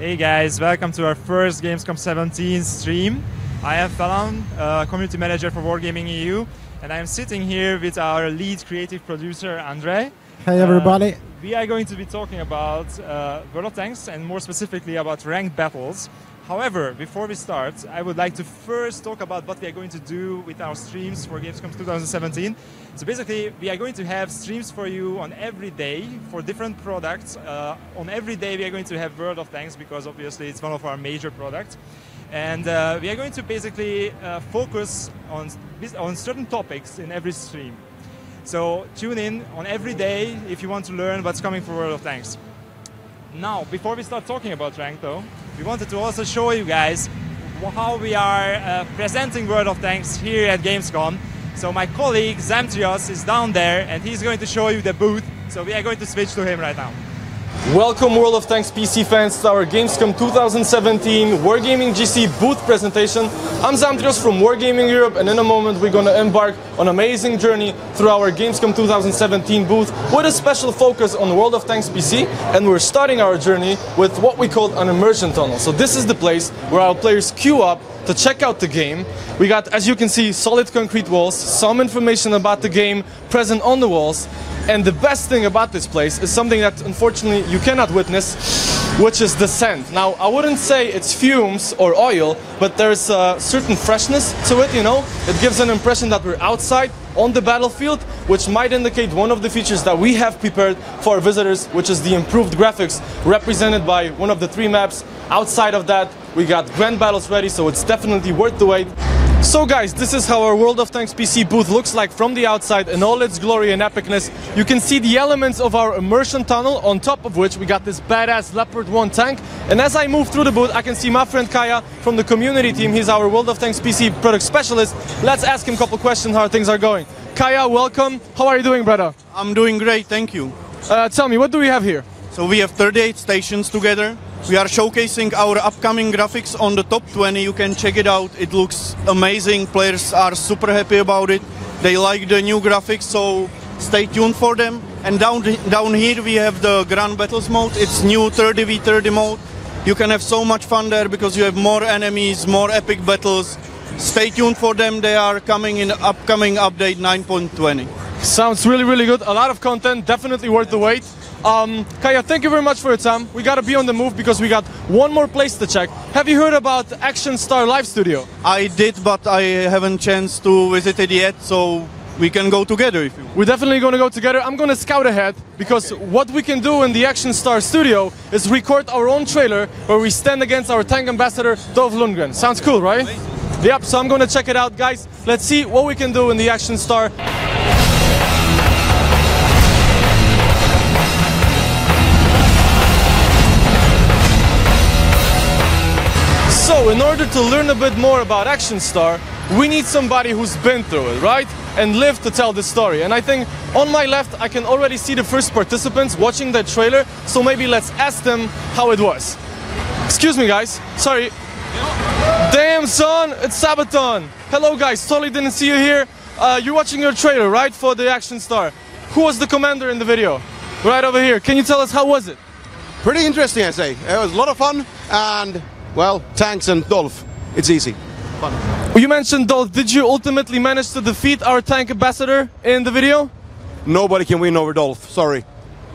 Hey guys, welcome to our first Gamescom 17 stream. I am Falan, community manager for Wargaming EU, and I'm sitting here with our lead creative producer, Andrey. Hey everybody. We are going to be talking about World of Tanks and more specifically about ranked battles. However, before we start, I would like to first talk about what we are going to do with our streams for Gamescom 2017. So basically, we are going to have streams for you on every day for different products. On every day, we are going to have World of Tanks because obviously it's one of our major products. And we are going to basically focus on certain topics in every stream. So tune in on every day if you want to learn what's coming for World of Tanks. Now, before we start talking about rank though, we wanted to also show you guys how we are presenting World of Tanks here at Gamescom. So my colleague Zamtrios is down there and he's going to show you the booth. So we are going to switch to him right now. Welcome World of Tanks PC fans to our Gamescom 2017 Wargaming GC booth presentation. I'm Zamtrios from Wargaming Europe, and in a moment we're going to embark on an amazing journey through our Gamescom 2017 booth with a special focus on World of Tanks PC, and we're starting our journey with what we call an immersion tunnel. So this is the place where our players queue up to check out the game. We got, as you can see, solid concrete walls, some information about the game present on the walls. And the best thing about this place is something that unfortunately you cannot witness, which is the scent. Now, I wouldn't say it's fumes or oil, but there's a certain freshness to it, you know? It gives an impression that we're outside on the battlefield, which might indicate one of the features that we have prepared for our visitors, which is the improved graphics represented by one of the 3 maps. Outside of that, we got grand battles ready, so it's definitely worth the wait. So guys, this is how our World of Tanks PC booth looks like from the outside in all its glory and epicness. You can see the elements of our immersion tunnel, on top of which we got this badass Leopard 1 tank. And as I move through the booth, I can see my friend Kaya from the community team. He's our World of Tanks PC product specialist. Let's ask him a couple questions how things are going. Kaya, welcome. How are you doing, brother? I'm doing great, thank you. Tell me, what do we have here? So we have 38 stations together. We are showcasing our upcoming graphics on the top 20. You can check it out. It looks amazing. Players are super happy about it. They like the new graphics, so stay tuned for them. And down here we have the Grand Battles mode. It's new 30v30 mode. You can have so much fun there because you have more enemies, more epic battles. Stay tuned for them. They are coming in the upcoming update 9.20. Sounds really, really good. A lot of content, definitely worth the wait. Kaya, thank you very much for your time. We gotta be on the move because we got one more place to check. Have you heard about Action Star Live Studio? I did, but I haven't chance to visit it yet, so we can go together if you want. We're definitely gonna go together. I'm gonna scout ahead because what we can do in the Action Star Studio is record our own trailer where we stand against our tank ambassador, Dolph Lundgren. Sounds cool, right? Amazing. Yep, so I'm gonna check it out, guys. Let's see what we can do in the Action Star. So, in order to learn a bit more about Action Star, we need somebody who's been through it, right? And lived to tell the story. And I think on my left, I can already see the first participants watching the trailer. So maybe let's ask them how it was. Excuse me, guys. Sorry. Damn, son, it's Sabaton. Hello, guys. Totally didn't see you here. You're watching your trailer, right, for the Action Star. Who was the commander in the video? Right over here. Can you tell us how was it? Pretty interesting, I say. It was a lot of fun, and well, tanks and Dolph, it's easy. Fun. You mentioned Dolph. Did you ultimately manage to defeat our tank ambassador in the video? Nobody can win over Dolph, sorry.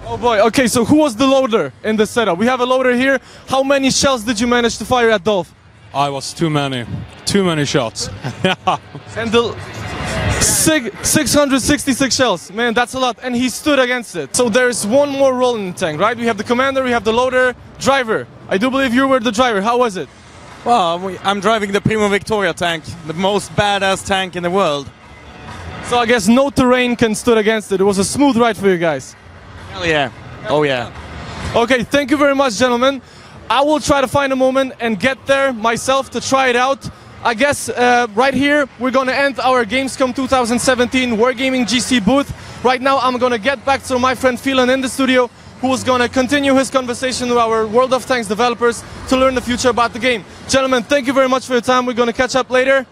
Oh boy, okay, so who was the loader in the setup? We have a loader here. How many shells did you manage to fire at Dolph? I was too many shots. And the 666 shells, man, that's a lot, and he stood against it. So there's one more role in the tank, right? We have the commander, we have the loader, driver. I do believe you were the driver. How was it? Well, I'm driving the Primo Victoria tank, the most badass tank in the world. So I guess no terrain can stood against it. It was a smooth ride for you guys. Hell yeah. Oh yeah. Okay, thank you very much, gentlemen. I will try to find a moment and get there myself to try it out. I guess right here we're going to end our Gamescom 2017 Wargaming GC booth. Right now I'm going to get back to my friend Phelan in the studio, who is going to continue his conversation with our World of Tanks developers to learn the future about the game. Gentlemen, thank you very much for your time. We're going to catch up later.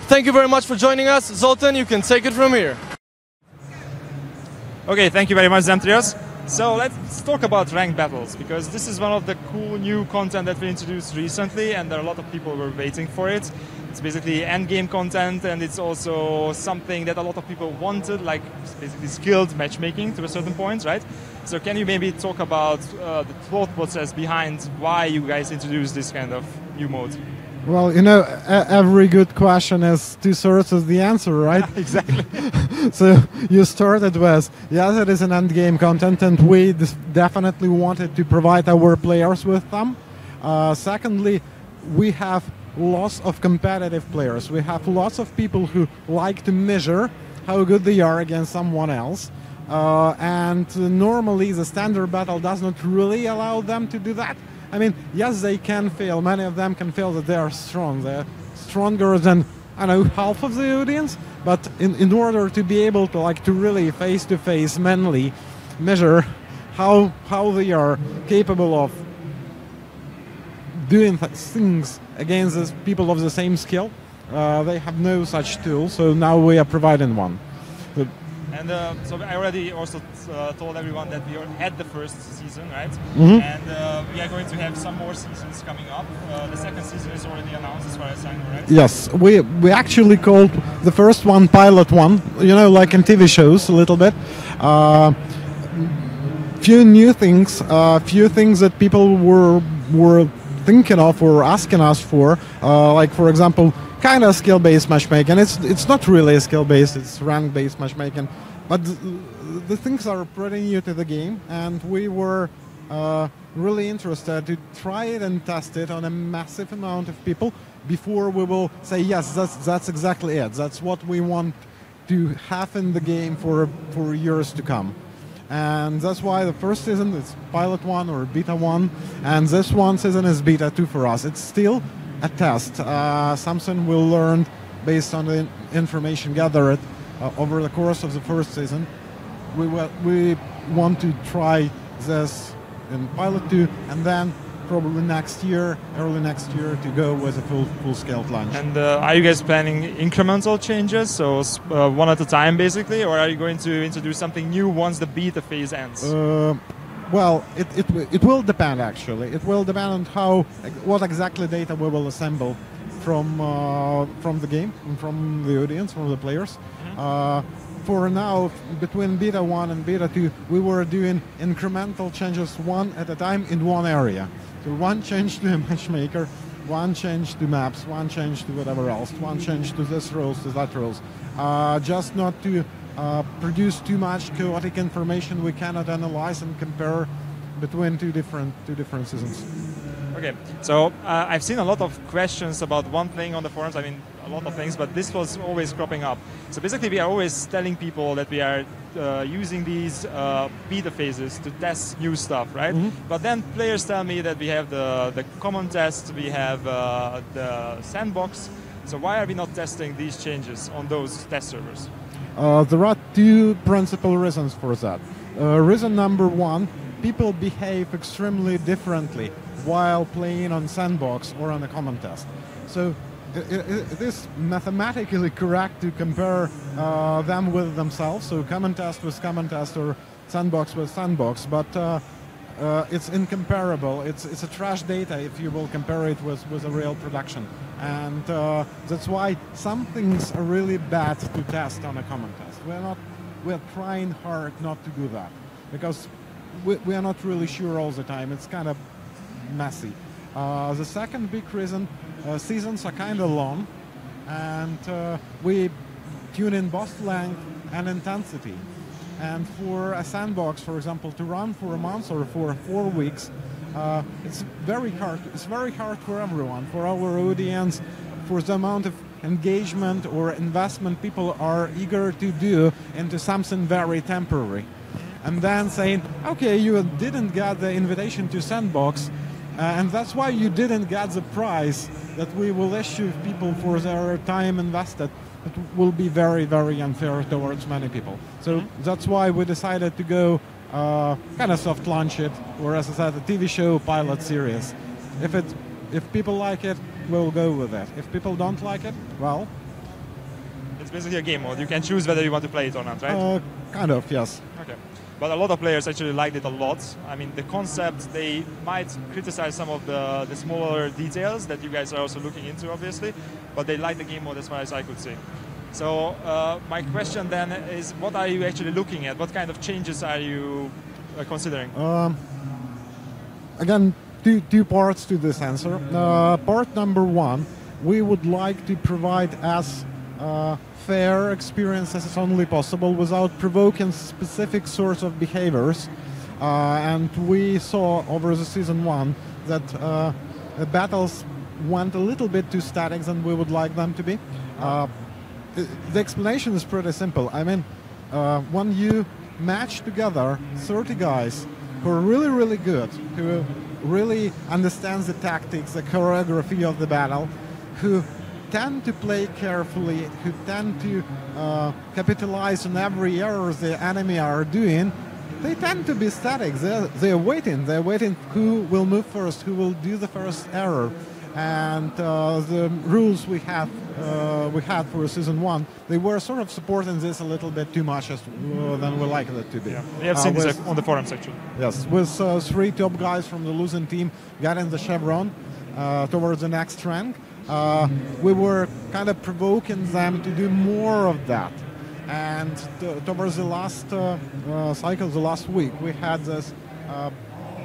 Thank you very much for joining us. Zoltan, you can take it from here. Okay, thank you very much, Zamtrios. So let's talk about ranked battles, because this is one of the cool new content that we introduced recently, and there are a lot of people who were waiting for it. It's basically end-game content, and it's also something that a lot of people wanted, like basically skilled matchmaking to a certain point, right? So can you maybe talk about the thought process behind why you guys introduced this kind of new mode? Well, you know, every good question has two thirds of the answer, right? Exactly. So you started with, yes, it is an end game content, and we definitely wanted to provide our players with them. Secondly, we have lots of competitive players. We have lots of people who like to measure how good they are against someone else. And normally the standard battle does not really allow them to do that. I mean, yes, they can feel, many of them can feel that they are strong. They're stronger than, I don't know, half of the audience. But in order to be able to, like, to really face-to-face, manly measure how they are capable of doing things against the people of the same skill, they have no such tool, so now we are providing one. And so I already also told everyone that we had the first season, right? Mm-hmm. And we are going to have some more seasons coming up. The second season is already announced, as far as I know, right? Yes, we actually called the first one Pilot 1, you know, like in TV shows a little bit. Few new things, few things that people were thinking of or asking us for, like, for example, kind of skill-based matchmaking. It's not really skill-based, it's rank-based matchmaking, but the things are pretty new to the game, and we were really interested to try it and test it on a massive amount of people before we will say, yes, that's exactly it. That's what we want to have in the game for years to come. And that's why the first season is Pilot 1 or Beta 1, and this one season is Beta 2 for us. It's still a test, something we'll learn based on the information gathered over the course of the first season. We want to try this in Pilot 2, and then probably next year, early next year, to go with a full-scale launch. And are you guys planning incremental changes, so one at a time basically, or are you going to introduce something new once the beta phase ends? Well, it will depend, actually. It will depend on what exactly data we will assemble from the game, from the audience, from the players. Mm-hmm. For now, between Beta 1 and Beta 2, we were doing incremental changes one at a time in one area. So one change to a matchmaker, one change to maps, one change to whatever else, one change to this rules, to that rules. Just not to produce too much chaotic information we cannot analyze and compare between two different seasons. Okay, so I've seen a lot of questions about one thing on the forums. I mean, a lot of things, but this was always cropping up. So basically, we are always telling people that we are using these beta phases to test new stuff, right? Mm-hmm. But then players tell me that we have the common test, we have the sandbox. So why are we not testing these changes on those test servers? There are two principal reasons for that. Reason number one, people behave extremely differently while playing on sandbox or on a common test. So it is mathematically correct to compare them with themselves, so common test with common test or sandbox with sandbox, but it's incomparable. It's a trash data if you will compare it with a real production. And that's why some things are really bad to test on a common test. We're trying hard not to do that, because we are not really sure all the time. It's kind of messy. The second big reason, seasons are kind of long, and we tune in both length and intensity. And for a sandbox, for example, to run for a month or for 4 weeks, it's very hard. It's very hard for everyone, for our audience, for the amount of engagement or investment people are eager to do into something very temporary. And then saying, okay, you didn't get the invitation to Sandbox, and that's why you didn't get the prize that we will issue people for their time invested. It will be very, very unfair towards many people. So that's why we decided to go kind of soft launch it, or as I said, a TV show pilot series. If people like it, we'll go with it. If people don't like it, well... It's basically a game mode. You can choose whether you want to play it or not, right? Kind of, yes. Okay. but a lot of players actually liked it a lot. I mean, the concept, they might criticize some of the smaller details that you guys are also looking into, obviously, but they like the game mode as far as I could see. So my question then is, what are you actually looking at? What kind of changes are you considering? Again, two parts to this answer. Part number one, we would like to provide as fair experience as is only possible without provoking specific sorts of behaviors. And we saw over the season one that the battles went a little bit too static than we would like them to be. The explanation is pretty simple. I mean, when you match together 30 guys who are really, really good, who really understands the tactics, the choreography of the battle, who tend to play carefully, who tend to capitalize on every error the enemy are doing, they tend to be static. They're waiting who will move first, who will do the first error. And the rules we had for season one, they were sort of supporting this a little bit too much than we like it to be. Yeah, we have seen this on the forum section. Yes, with 3 top guys from the losing team getting the chevron towards the next rank, we were kind of provoking them to do more of that. And towards the last cycle, the last week, we had this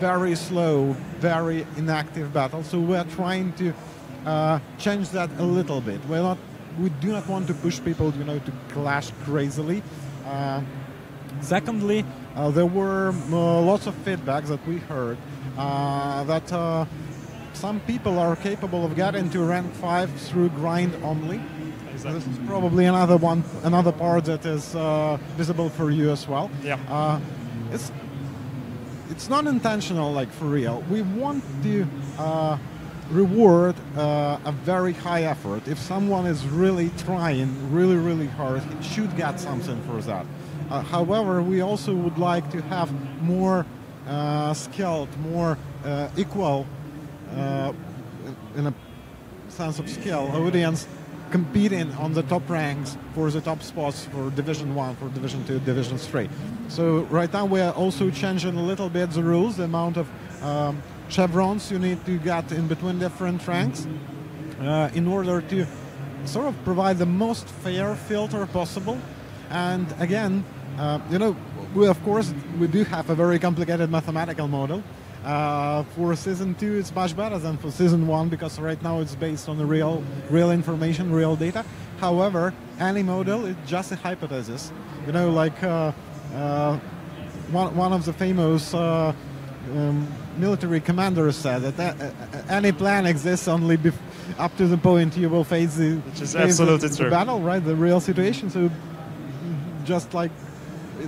very slow, very inactive battle. So we are trying to change that a little bit. We do not want to push people, to clash crazily. Secondly, there were lots of feedbacks that we heard that some people are capable of getting to rank 5 through grind only. Exactly. This is probably another part that is visible for you as well. Yeah. It's not intentional, like for real. We want to reward a very high effort. If someone is really trying really, really hard, he should get something for that. However, we also would like to have more skilled, more equal, in a sense of skill, audience competing on the top ranks for the top spots for Division 1, for Division 2, Division 3. So right now we are also changing a little bit the rules, the amount of chevrons you need to get in between different ranks in order to sort of provide the most fair filter possible. And again, we do have a very complicated mathematical model. For season 2 it's much better than for season 1 because right now it's based on the real information, real data. However, any model is just a hypothesis. One of the famous military commanders said that any plan exists only up to the point you will face the battle, right? The real situation. So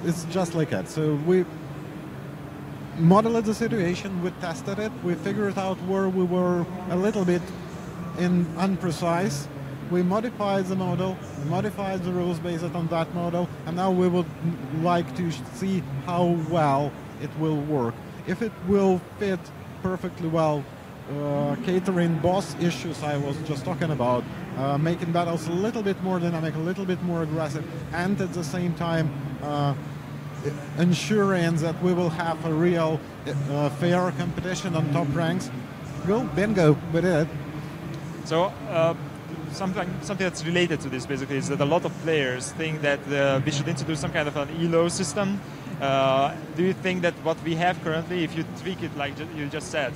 it's just like that. So we modeled the situation, we tested it, we figured out where we were a little bit imprecise. We modified the model, modified the rules based on that model, and now we would like to see how well it will work. If it will fit perfectly well, catering boss issues I was just talking about, making battles a little bit more dynamic, a little bit more aggressive, and at the same time ensuring that we will have a real fair competition on top ranks. Go, bingo, we did it. So something that's related to this basically is that a lot of players think that we should introduce some kind of an ELO system. Do you think that what we have currently, if you tweak it like you just said,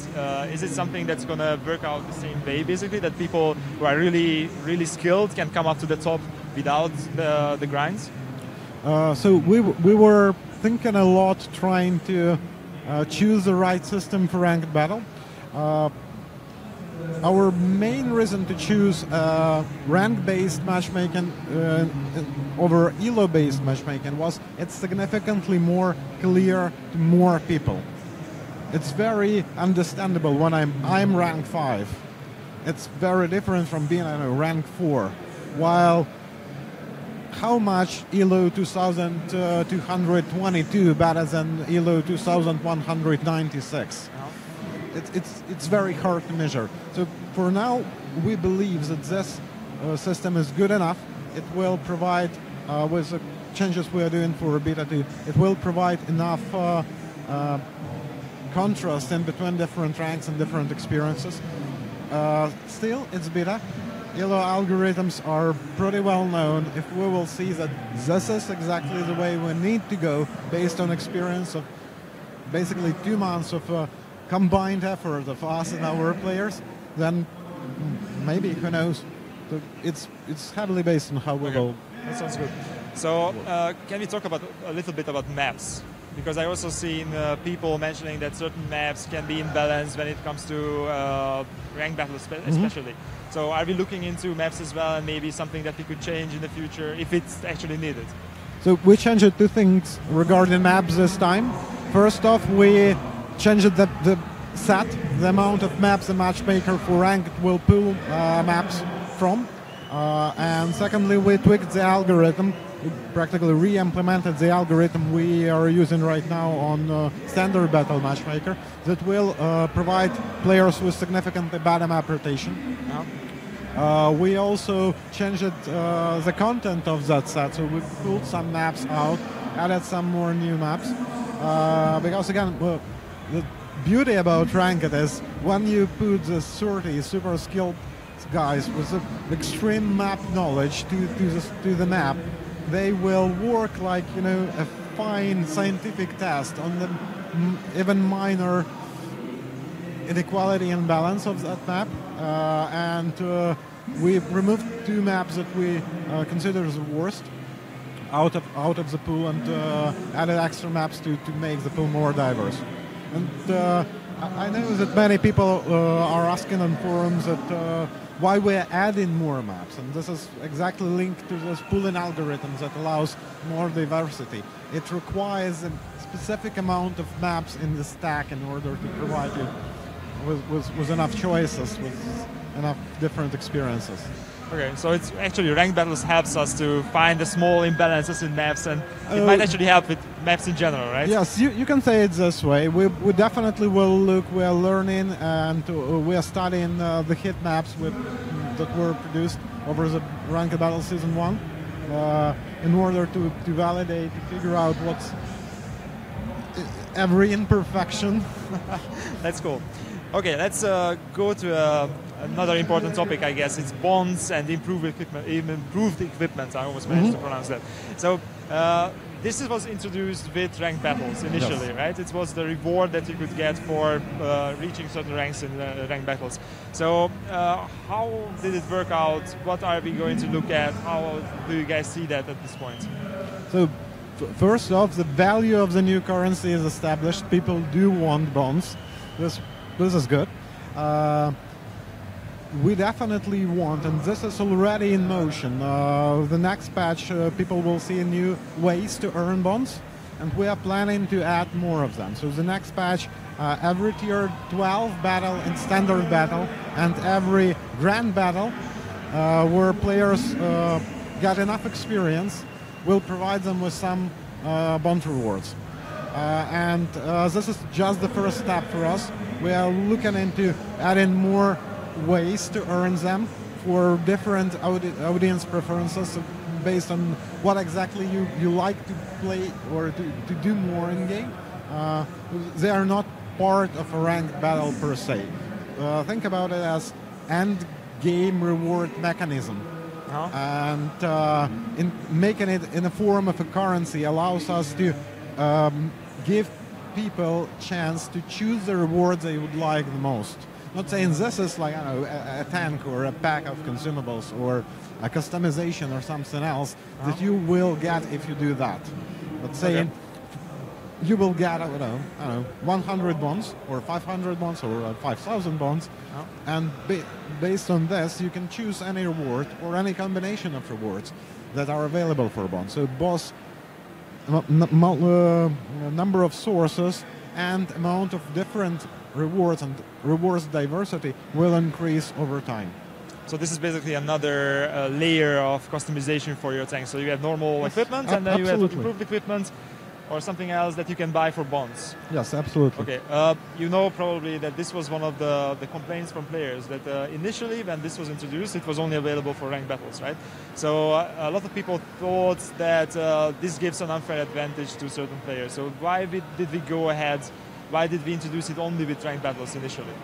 is it something that's going to work out the same way basically, that people who are really, really skilled can come up to the top without the grinds? So we were thinking a lot, trying to choose the right system for ranked battle. Our main reason to choose rank-based matchmaking over ELO-based matchmaking was it's significantly more clear to more people. It's very understandable when I'm rank 5. It's very different from being rank 4. While how much ELO 2222 better than ELO 2196? It's very hard to measure. So for now, we believe that this system is good enough. It will provide with a changes we are doing for Beta 2, it will provide enough contrast in between different ranks and different experiences. Still, it's Beta. Yellow algorithms are pretty well known. If we will see that this is exactly the way we need to go based on experience of basically 2 months of combined effort of us and our players, then maybe, who knows? It's heavily based on how we will. That sounds good. So can we talk about a little bit about maps? Because I also seen people mentioning that certain maps can be imbalanced when it comes to ranked battles, especially. So are we looking into maps as well, and maybe something that we could change in the future if it's actually needed? So we changed 2 things regarding maps this time. First off, we changed the set, the amount of maps the matchmaker for ranked will pull maps from. And secondly, we tweaked the algorithm. We practically re-implemented the algorithm we are using right now on standard battle matchmaker that will provide players with significantly better map rotation. We also changed the content of that set, so we pulled some maps out, added some more new maps. Because again, the beauty about ranked is when you put the 30 super skilled guys with extreme map knowledge to the map, they will work like, you know, a fine scientific test on the even minor inequality and balance of that map. And we removed 2 maps that we consider the worst out of the pool, and added extra maps to make the pool more diverse. And I know that many people are asking on forums that why we're adding more maps, and this is exactly linked to this pooling algorithm that allows more diversity. It requires a specific amount of maps in the stack in order to provide you with enough choices, with enough different experiences. Okay, so it's actually ranked battles helps us to find the small imbalances in maps, and it might actually help with maps in general, right? Yes, you can say it this way. We definitely will look, we are learning, and we are studying the hit maps that were produced over the ranked battle season 1 in order to validate, to figure out what's every imperfection. That's cool. Okay, let's go to another important topic, I guess. It's bonds and improved equipment. I almost managed to pronounce that. So this was introduced with ranked battles initially, yes. Right? It was the reward that you could get for reaching certain ranks in ranked battles. So how did it work out? What are we going to look at? How do you guys see that at this point? So first off, the value of the new currency is established. People do want bonds. This is good. We definitely want, and this is already in motion. The next patch, people will see new ways to earn bonds, and we are planning to add more of them. So the next patch, every tier 12 battle in standard battle, and every grand battle where players get enough experience, will provide them with some bond rewards. And this is just the first step for us. We are looking into adding more ways to earn them for different audience preferences based on what exactly you like to play or to do more in game. They are not part of a ranked battle per se. Think about it as end game reward mechanism. And in making it in the form of a currency allows us to give people chance to choose the rewards they would like the most. Not saying this is like, I don't know, a tank or a pack of consumables or a customization or something else that you will get if you do that. But saying you will get, I don't know, 100 bonds or 500 bonds or 5,000 bonds, and based on this you can choose any reward or any combination of rewards that are available for bonds. So both number of sources and amount of different rewards and rewards diversity will increase over time. So this is basically another layer of customization for your tank. So you have normal equipment, and then you have improved equipment. or something else that you can buy for bonds? Yes, absolutely. Okay, you know probably that this was one of the complaints from players, that initially when this was introduced, it was only available for ranked battles, right? So a lot of people thought that this gives an unfair advantage to certain players. So why did we go ahead? Why did we introduce it only with ranked battles initially?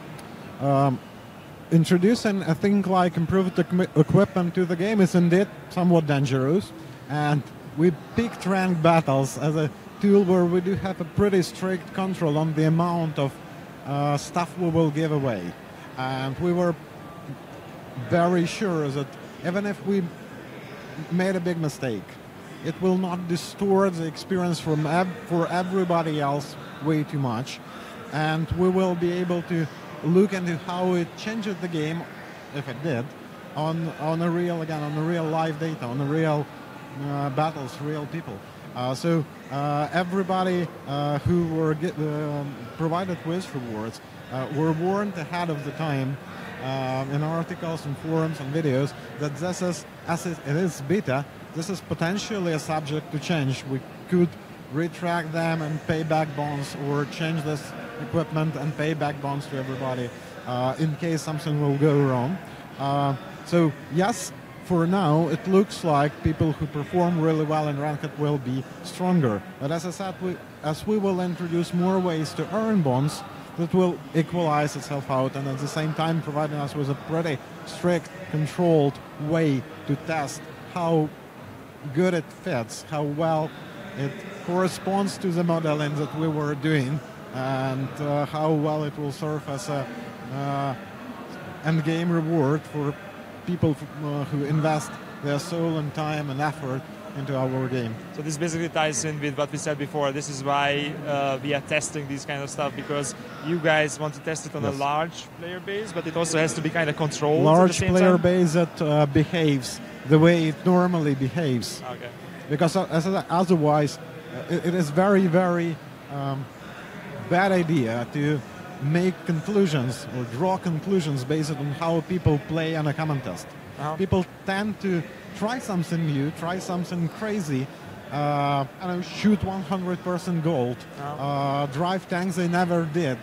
Introducing a thing like improved equipment to the game is indeed somewhat dangerous, and we picked ranked battles as a tool where we do have a pretty strict control on the amount of stuff we will give away. And we were very sure that even if we made a big mistake, it will not distort the experience for everybody else way too much. And we will be able to look into how it changes the game, if it did, on a real live data, on the real battles, real people. So everybody who were provided with rewards were warned ahead of the time in articles and forums and videos that this is, as it is beta, this is potentially a subject to change. We could retract them and pay back bonds, or change this equipment and pay back bonds to everybody in case something will go wrong. So yes, for now it looks like people who perform really well in ranked will be stronger. But as I said, as we will introduce more ways to earn bonds, that will equalize itself out, and at the same time providing us with a pretty strict, controlled way to test how good it fits, how well it corresponds to the modeling that we were doing, and how well it will serve as a end game reward for people who invest their soul and time and effort into our game. So this basically ties in with what we said before. This is why we are testing this kind of stuff, because you guys want to test it on a large player base, but it also has to be kind of controlled. Large at the same player time. base that behaves the way it normally behaves. Okay. Because otherwise, it is very, very bad idea to make conclusions or draw conclusions based on how people play on a common test. People tend to try something new, try something crazy, shoot 100% gold, drive tanks they never did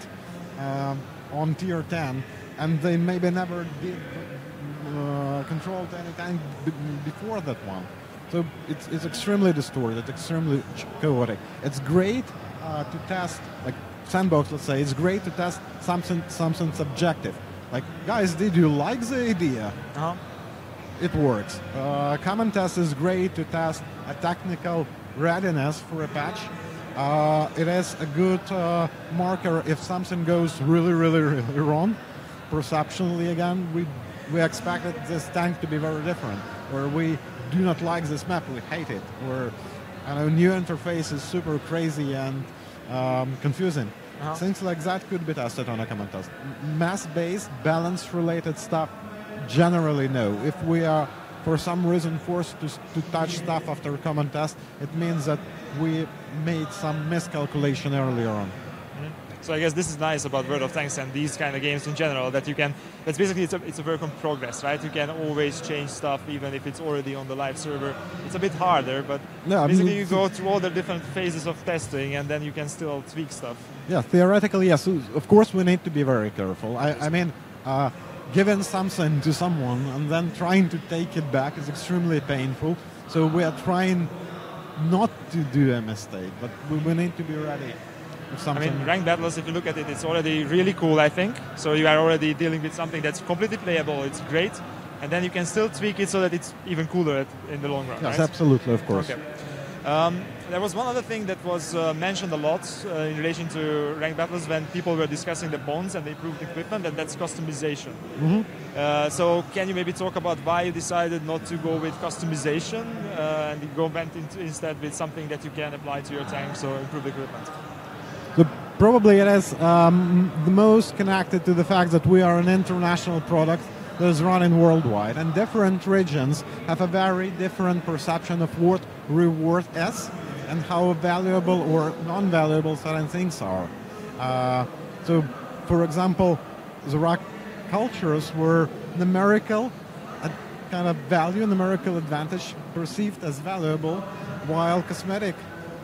on tier 10, and they maybe never did controlled any tank before that one. So it's extremely distorted, extremely chaotic. It's great to test, like Sandbox, let's say, it's great to test something subjective. Like, guys, did you like the idea? It works. Common test is great to test a technical readiness for a patch. It is a good marker if something goes really, really, really wrong. Perceptually, again, we expected this tank to be very different, or we do not like this map, we hate it, or new interface is super crazy and confusing. Things like that could be tested on a common test. Mass-based, balance-related stuff, generally no. If we are, for some reason, forced to touch stuff after a common test, it means that we made some miscalculation earlier on. So I guess this is nice about World of Tanks and these kind of games in general, that you can, that's basically, it's a work in progress, right? You can always change stuff even if it's already on the live server. It's a bit harder, but basically you go through all the different phases of testing and then you can still tweak stuff. Yeah, theoretically, yes. Of course, we need to be very careful. I mean, giving something to someone and then trying to take it back is extremely painful. So we are trying not to do a mistake, but we need to be ready. I mean, ranked battles, if you look at it, it's already really cool, I think. So you are already dealing with something that's completely playable, it's great, and then you can still tweak it so that it's even cooler in the long run, yes, right? Absolutely, of course. Okay. There was one other thing that was mentioned a lot in relation to ranked battles when people were discussing the bonds and the improved equipment, and that's customization. So can you maybe talk about why you decided not to go with customization and you went instead with something that you can apply to your tanks or improve equipment? Probably it is the most connected to the fact that we are an international product that is running worldwide, and different regions have a very different perception of what reward is and how valuable or non-valuable certain things are. So, for example, the rock cultures were numerical kind of value, numerical advantage perceived as valuable, while cosmetic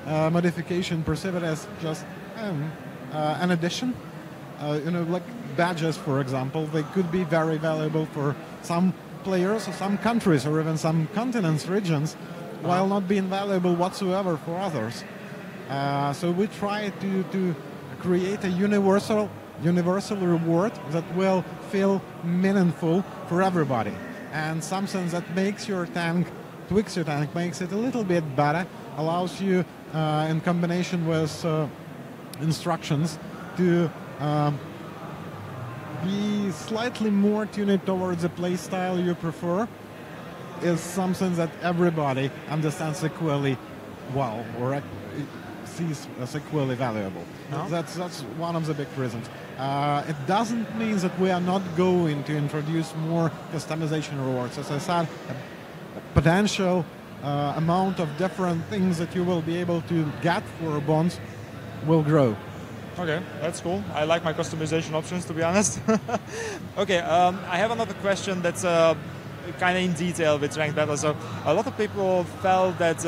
modification, perceive it as just an addition. Like badges, for example, they could be very valuable for some players or some countries or even some continents, regions, while not being valuable whatsoever for others. So we try to create a universal reward that will feel meaningful for everybody, and something that makes your tank, tweaks your tank, makes it a little bit better, allows you, in combination with instructions, to be slightly more tuned towards the play style you prefer, is something that everybody understands equally well, or sees as equally valuable. No? That's one of the big reasons. It doesn't mean that we are not going to introduce more customization rewards. As I said, a potential amount of different things that you will be able to get for bonds will grow. Okay, that's cool. I like my customization options, to be honest. Okay, I have another question that's kind of in detail with ranked battles. So a lot of people felt that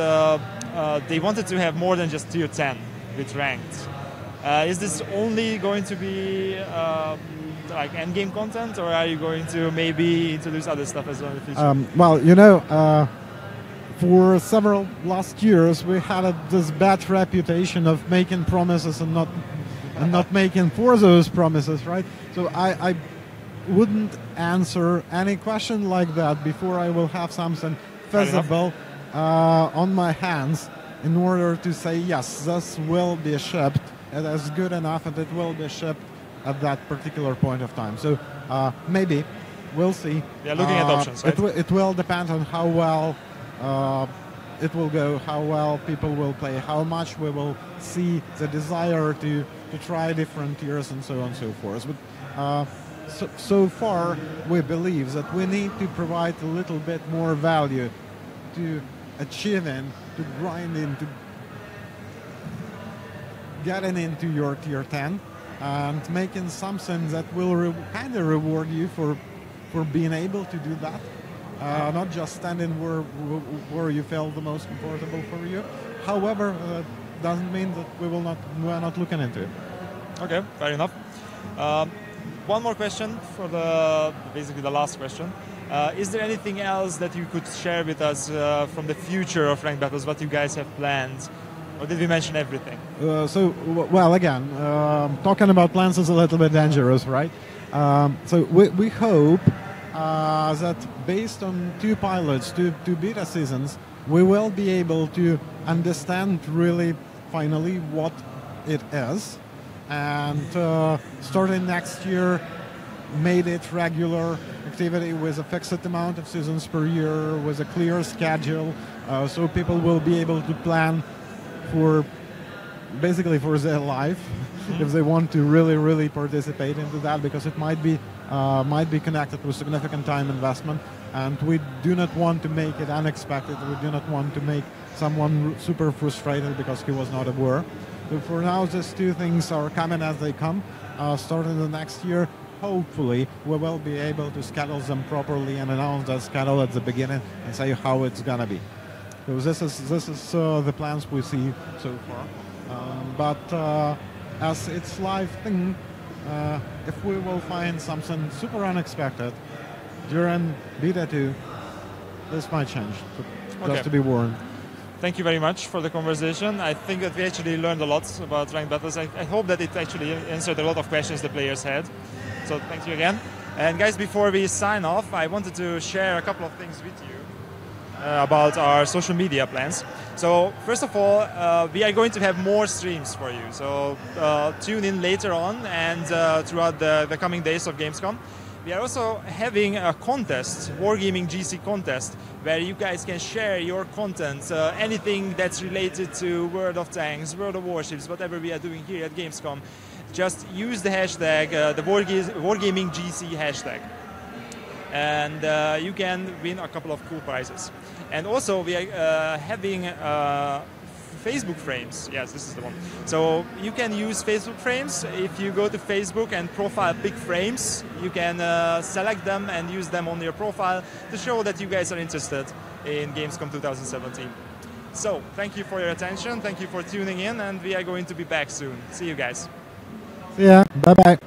they wanted to have more than just tier 10 with ranked. Is this only going to be like endgame content, or are you going to maybe introduce other stuff as well in the future? Well, for several last years, we had this bad reputation of making promises and not making for those promises, right? So I wouldn't answer any question like that before I will have something feasible on my hands in order to say, yes, this will be shipped, it is good enough, and it will be shipped at that particular point of time. So maybe, we'll see. Yeah, looking at options, right? It will depend on how well it will go, how well people will play, how much we will see the desire to try different tiers and so on and so forth. But so far, we believe that we need to provide a little bit more value to achieving, to grinding, to getting into your tier 10 and making something that will kind of reward you for being able to do that. Not just standing where you feel the most comfortable for you. However, doesn't mean that we are not looking into it. Okay, fair enough. One more question for basically the last question. Is there anything else that you could share with us from the future of ranked battles? What you guys have planned, or did we mention everything? Well, again, talking about plans is a little bit dangerous, right? So we hope that based on 2 pilots, two beta seasons, we will be able to understand really finally what it is, and starting next year made it regular activity with a fixed amount of seasons per year, with a clear schedule, so people will be able to plan for basically for their life if they want to really participate into that, because it might be connected with significant time investment, and we do not want to make it unexpected. We do not want to make someone super frustrated because he was not aware. So for now, these 2 things are coming as they come. Starting the next year, hopefully we will be able to schedule them properly and announce that schedule at the beginning and say how it's gonna be. So this is the plans we see so far. But as it's live thing, if we will find something super unexpected during beta 2, this might change. So just to be warned. Thank you very much for the conversation. I think that we actually learned a lot about ranked battles. I hope that it actually answered a lot of questions the players had. So thank you again. And guys, before we sign off, I wanted to share a couple of things with you about our social media plans. So first of all, we are going to have more streams for you. So tune in later on and throughout the coming days of Gamescom. We are also having a contest, Wargaming GC contest, where you guys can share your content, anything that's related to World of Tanks, World of Warships, whatever we are doing here at Gamescom. Just use the hashtag, the Wargaming GC hashtag. And you can win a couple of cool prizes. And also we are having Facebook frames. Yes, this is the one. So you can use Facebook frames. If you go to Facebook and profile big frames, you can select them and use them on your profile to show that you guys are interested in Gamescom 2017. So, thank you for your attention, thank you for tuning in, and we are going to be back soon. See you guys. Yeah, bye-bye.